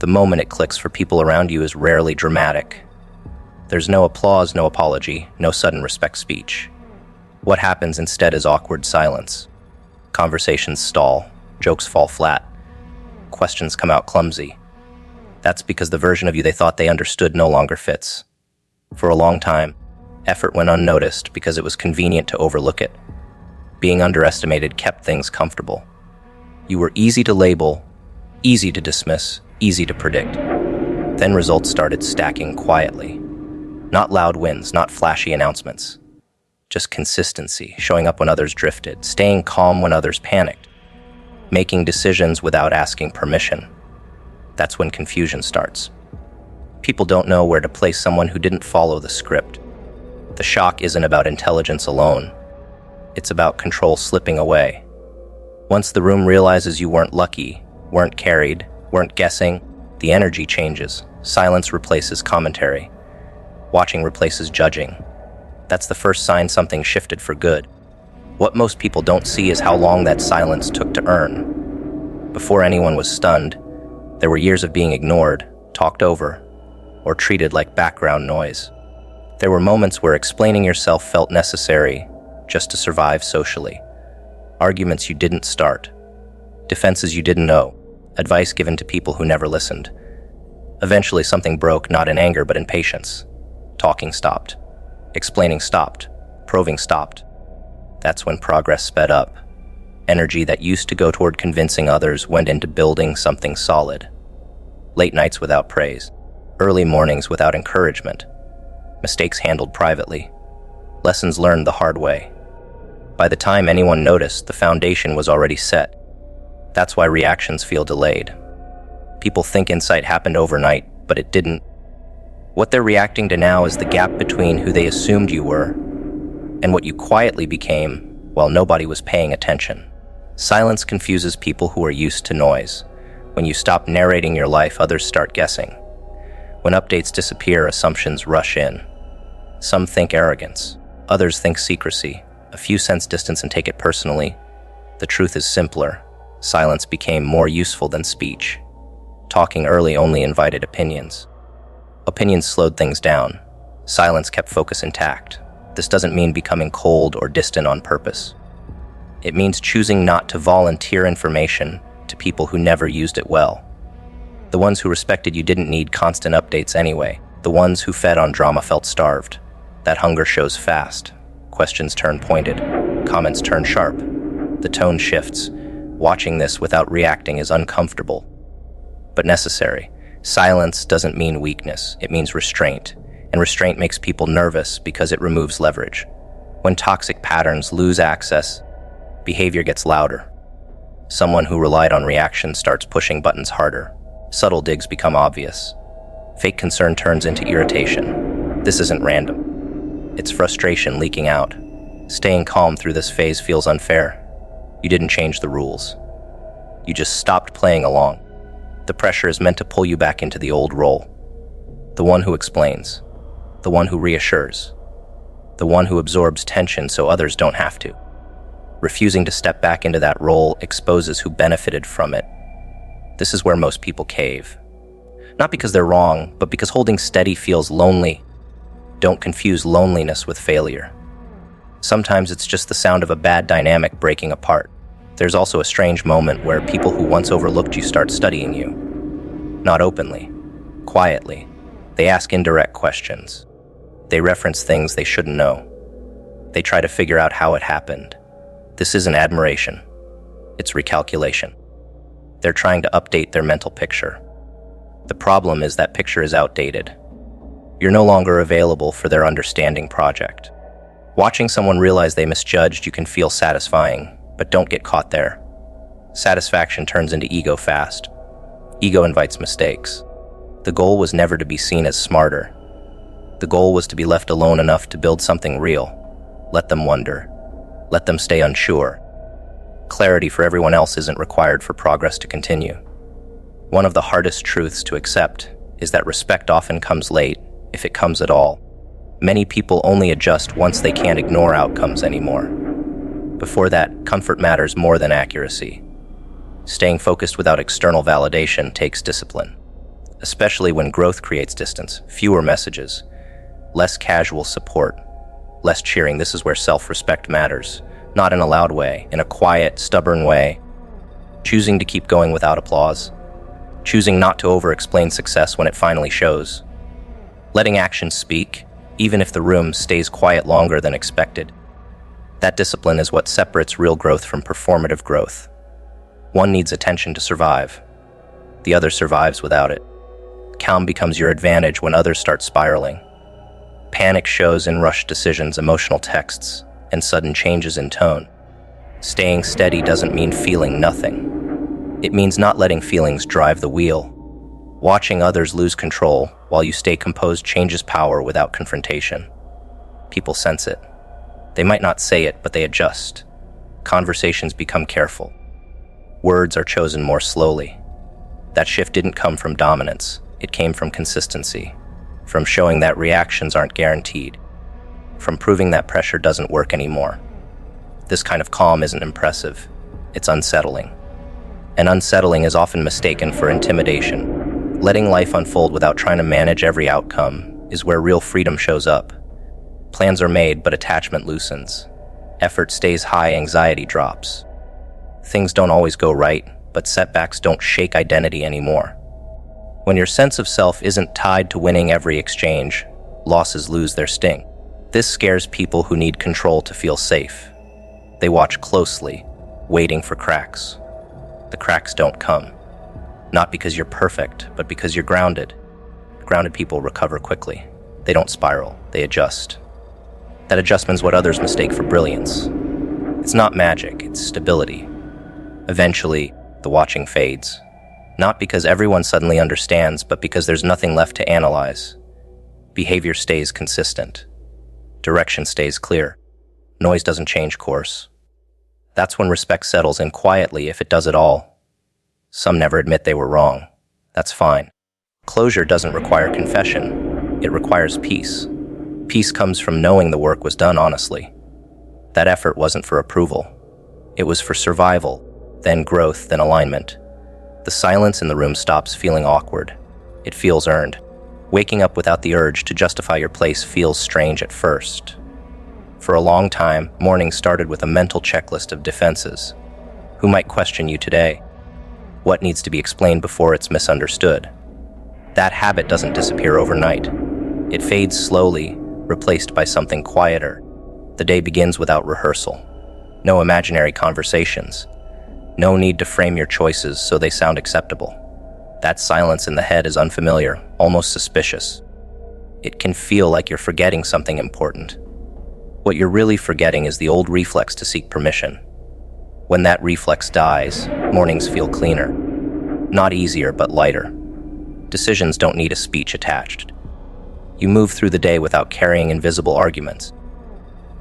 The moment it clicks for people around you is rarely dramatic. There's no applause, no apology, no sudden respect speech. What happens instead is awkward silence. Conversations stall, jokes fall flat, questions come out clumsy. That's because the version of you they thought they understood no longer fits. For a long time, effort went unnoticed because it was convenient to overlook it. Being underestimated kept things comfortable. You were easy to label, easy to dismiss, easy to predict. Then results started stacking quietly. Not loud wins, not flashy announcements. Just consistency, showing up when others drifted, staying calm when others panicked, making decisions without asking permission. That's when confusion starts. People don't know where to place someone who didn't follow the script. The shock isn't about intelligence alone. It's about control slipping away. Once the room realizes you weren't lucky, weren't carried, weren't guessing, the energy changes. Silence replaces commentary. Watching replaces judging. That's the first sign something shifted for good. What most people don't see is how long that silence took to earn. Before anyone was stunned, there were years of being ignored, talked over, or treated like background noise. There were moments where explaining yourself felt necessary just to survive socially. Arguments you didn't start, defenses you didn't know, advice given to people who never listened. Eventually something broke, not in anger but in patience. Talking stopped. Explaining stopped. Proving stopped. That's when progress sped up. Energy that used to go toward convincing others went into building something solid. Late nights without praise. Early mornings without encouragement. Mistakes handled privately. Lessons learned the hard way. By the time anyone noticed, the foundation was already set. That's why reactions feel delayed. People think insight happened overnight, but it didn't. What they're reacting to now is the gap between who they assumed you were and what you quietly became while nobody was paying attention. Silence confuses people who are used to noise. When you stop narrating your life, others start guessing. When updates disappear, assumptions rush in. Some think arrogance. Others think secrecy. A few sense distance and take it personally. The truth is simpler. Silence became more useful than speech. Talking early only invited opinions. Opinions slowed things down. Silence kept focus intact. This doesn't mean becoming cold or distant on purpose. It means choosing not to volunteer information to people who never used it well. The ones who respected you didn't need constant updates anyway. The ones who fed on drama felt starved. That hunger shows fast. Questions turn pointed. Comments turn sharp. The tone shifts. Watching this without reacting is uncomfortable, but necessary. Silence doesn't mean weakness, it means restraint. And restraint makes people nervous because it removes leverage. When toxic patterns lose access, behavior gets louder. Someone who relied on reaction starts pushing buttons harder. Subtle digs become obvious. Fake concern turns into irritation. This isn't random. It's frustration leaking out. Staying calm through this phase feels unfair. You didn't change the rules. You just stopped playing along. The pressure is meant to pull you back into the old role. The one who explains. The one who reassures. The one who absorbs tension so others don't have to. Refusing to step back into that role exposes who benefited from it. This is where most people cave. Not because they're wrong, but because holding steady feels lonely. Don't confuse loneliness with failure. Sometimes it's just the sound of a bad dynamic breaking apart. There's also a strange moment where people who once overlooked you start studying you. Not openly, quietly. They ask indirect questions. They reference things they shouldn't know. They try to figure out how it happened. This isn't admiration. It's recalculation. They're trying to update their mental picture. The problem is that picture is outdated. You're no longer available for their understanding project. Watching someone realize they misjudged you can feel satisfying, but don't get caught there. Satisfaction turns into ego fast. Ego invites mistakes. The goal was never to be seen as smarter. The goal was to be left alone enough to build something real. Let them wonder. Let them stay unsure. Clarity for everyone else isn't required for progress to continue. One of the hardest truths to accept is that respect often comes late, if it comes at all. Many people only adjust once they can't ignore outcomes anymore. Before that, comfort matters more than accuracy. Staying focused without external validation takes discipline. especially when growth creates distance, fewer messages, less casual support, less cheering. This is where self-respect matters, not in a loud way, in a quiet, stubborn way. Choosing to keep going without applause, choosing not to over-explain success when it finally shows, letting actions speak, even if the room stays quiet longer than expected. That discipline is what separates real growth from performative growth. One needs attention to survive. The other survives without it. Calm becomes your advantage when others start spiraling. Panic shows in rushed decisions, emotional texts, and sudden changes in tone. Staying steady doesn't mean feeling nothing. It means not letting feelings drive the wheel. Watching others lose control while you stay composed changes power without confrontation. People sense it. They might not say it, but they adjust. Conversations become careful. Words are chosen more slowly. That shift didn't come from dominance. It came from consistency, from showing that reactions aren't guaranteed, from proving that pressure doesn't work anymore. This kind of calm isn't impressive. It's unsettling. And unsettling is often mistaken for intimidation. Letting life unfold without trying to manage every outcome is where real freedom shows up. Plans are made, but attachment loosens. Effort stays high, anxiety drops. Things don't always go right, but setbacks don't shake identity anymore. When your sense of self isn't tied to winning every exchange, losses lose their sting. This scares people who need control to feel safe. They watch closely, waiting for cracks. The cracks don't come. Not because you're perfect, but because you're grounded. Grounded people recover quickly. They don't spiral, they adjust. That adjustment's what others mistake for brilliance. It's not magic, it's stability. Eventually, the watching fades. Not because everyone suddenly understands, but because there's nothing left to analyze. Behavior stays consistent. Direction stays clear. Noise doesn't change course. That's when respect settles in quietly, if it does at all. Some never admit they were wrong. That's fine. Closure doesn't require confession. It requires peace. Peace comes from knowing the work was done honestly. That effort wasn't for approval. It was for survival, then growth, then alignment. The silence in the room stops feeling awkward. It feels earned. Waking up without the urge to justify your place feels strange at first. For a long time, mornings started with a mental checklist of defenses. Who might question you today? What needs to be explained before it's misunderstood? That habit doesn't disappear overnight. It fades slowly, replaced by something quieter. The day begins without rehearsal. No imaginary conversations. No need to frame your choices so they sound acceptable. That silence in the head is unfamiliar, almost suspicious. It can feel like you're forgetting something important. What you're really forgetting is the old reflex to seek permission. When that reflex dies, mornings feel cleaner. Not easier, but lighter. Decisions don't need a speech attached. You move through the day without carrying invisible arguments.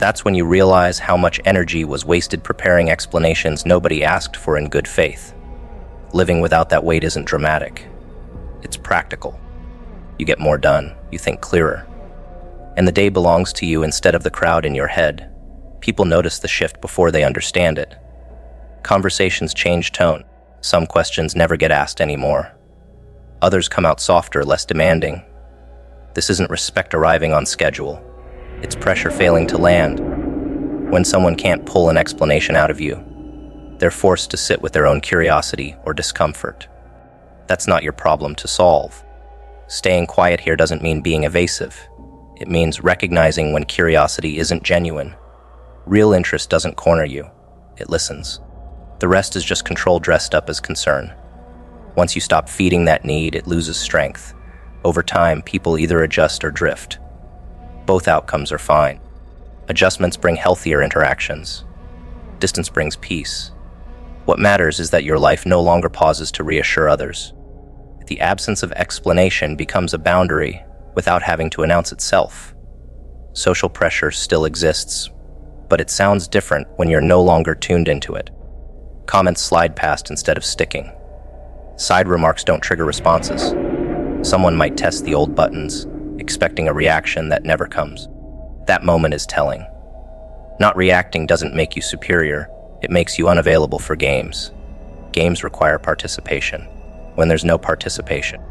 That's when you realize how much energy was wasted preparing explanations nobody asked for in good faith. Living without that weight isn't dramatic. It's practical. You get more done. You think clearer. And the day belongs to you instead of the crowd in your head. People notice the shift before they understand it. Conversations change tone. Some questions never get asked anymore. Others come out softer, less demanding. This isn't respect arriving on schedule. It's pressure failing to land. When someone can't pull an explanation out of you, they're forced to sit with their own curiosity or discomfort. That's not your problem to solve. Staying quiet here doesn't mean being evasive. It means recognizing when curiosity isn't genuine. Real interest doesn't corner you. It listens. The rest is just control dressed up as concern. Once you stop feeding that need, it loses strength. Over time, people either adjust or drift. Both outcomes are fine. Adjustments bring healthier interactions. Distance brings peace. What matters is that your life no longer pauses to reassure others. The absence of explanation becomes a boundary without having to announce itself. Social pressure still exists, but it sounds different when you're no longer tuned into it. Comments slide past instead of sticking. Side remarks don't trigger responses. Someone might test the old buttons, expecting a reaction that never comes. That moment is telling. Not reacting doesn't make you superior, it makes you unavailable for games. Games require participation. When there's no participation,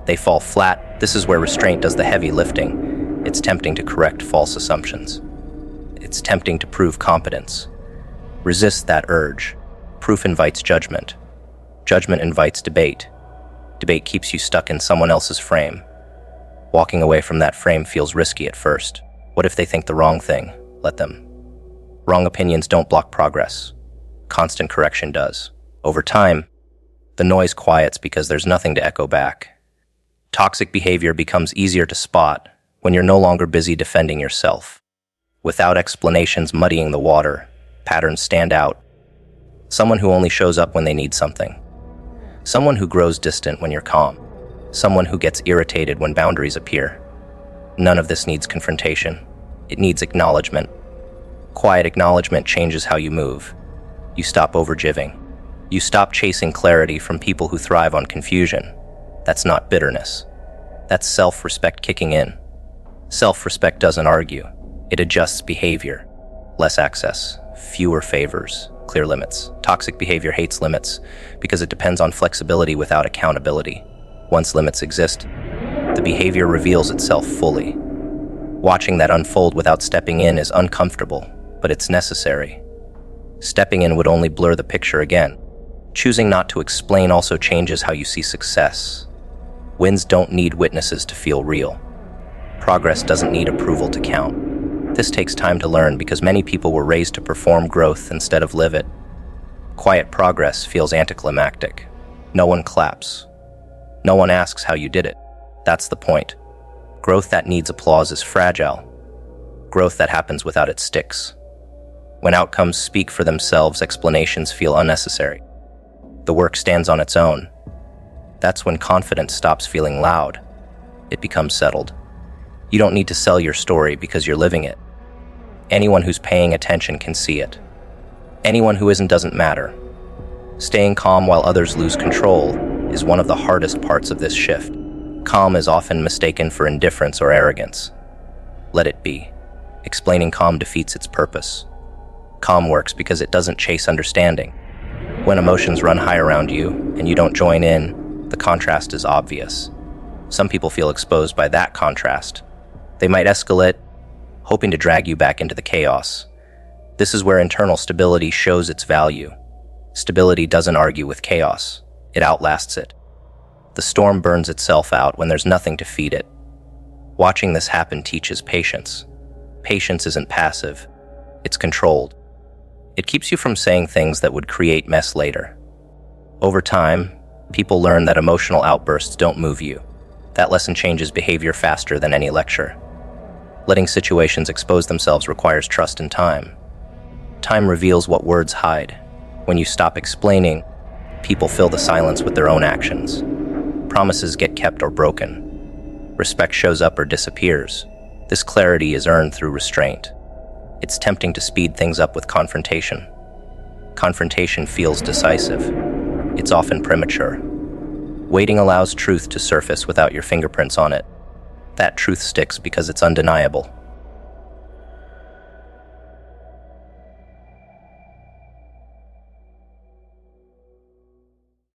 They fall flat. This is where restraint does the heavy lifting. It's tempting to correct false assumptions. It's tempting to prove competence. Resist that urge. Proof invites judgment. Judgment invites debate. Debate keeps you stuck in someone else's frame. Walking away from that frame feels risky at first. What if they think the wrong thing? Let them. Wrong opinions don't block progress. Constant correction does. Over time, the noise quiets because there's nothing to echo back. Toxic behavior becomes easier to spot when you're no longer busy defending yourself. Without explanations muddying the water, patterns stand out. Someone who only shows up when they need something. Someone who grows distant when you're calm. Someone who gets irritated when boundaries appear. None of this needs confrontation. It needs acknowledgement. Quiet acknowledgement changes how you move. You stop overgiving. You stop chasing clarity from people who thrive on confusion. That's not bitterness. That's self-respect kicking in. Self-respect doesn't argue. It adjusts behavior. Less access, fewer favors, clear limits. Toxic behavior hates limits because it depends on flexibility without accountability. Once limits exist, the behavior reveals itself fully. Watching that unfold without stepping in is uncomfortable, but it's necessary. Stepping in would only blur the picture again. Choosing not to explain also changes how you see success. Wins don't need witnesses to feel real. Progress doesn't need approval to count. This takes time to learn because many people were raised to perform growth instead of live it. Quiet progress feels anticlimactic. No one claps. No one asks how you did it. That's the point. Growth that needs applause is fragile. Growth that happens without it sticks. When outcomes speak for themselves, explanations feel unnecessary. The work stands on its own. That's when confidence stops feeling loud. It becomes settled. You don't need to sell your story because you're living it. Anyone who's paying attention can see it. Anyone who isn't doesn't matter. Staying calm while others lose control is one of the hardest parts of this shift. Calm is often mistaken for indifference or arrogance. Let it be. Explaining calm defeats its purpose. Calm works because it doesn't chase understanding. When emotions run high around you and you don't join in, the contrast is obvious. Some people feel exposed by that contrast. They might escalate, hoping to drag you back into the chaos. This is where internal stability shows its value. Stability doesn't argue with chaos. It outlasts it. The storm burns itself out when there's nothing to feed it. Watching this happen teaches patience. Patience isn't passive. It's controlled. It keeps you from saying things that would create mess later. Over time, people learn that emotional outbursts don't move you. That lesson changes behavior faster than any lecture. Letting situations expose themselves requires trust and time. Time reveals what words hide. When you stop explaining, people fill the silence with their own actions. Promises get kept or broken. Respect shows up or disappears. This clarity is earned through restraint. It's tempting to speed things up with confrontation. Confrontation feels decisive. It's often premature. Waiting allows truth to surface without your fingerprints on it. That truth sticks because it's undeniable.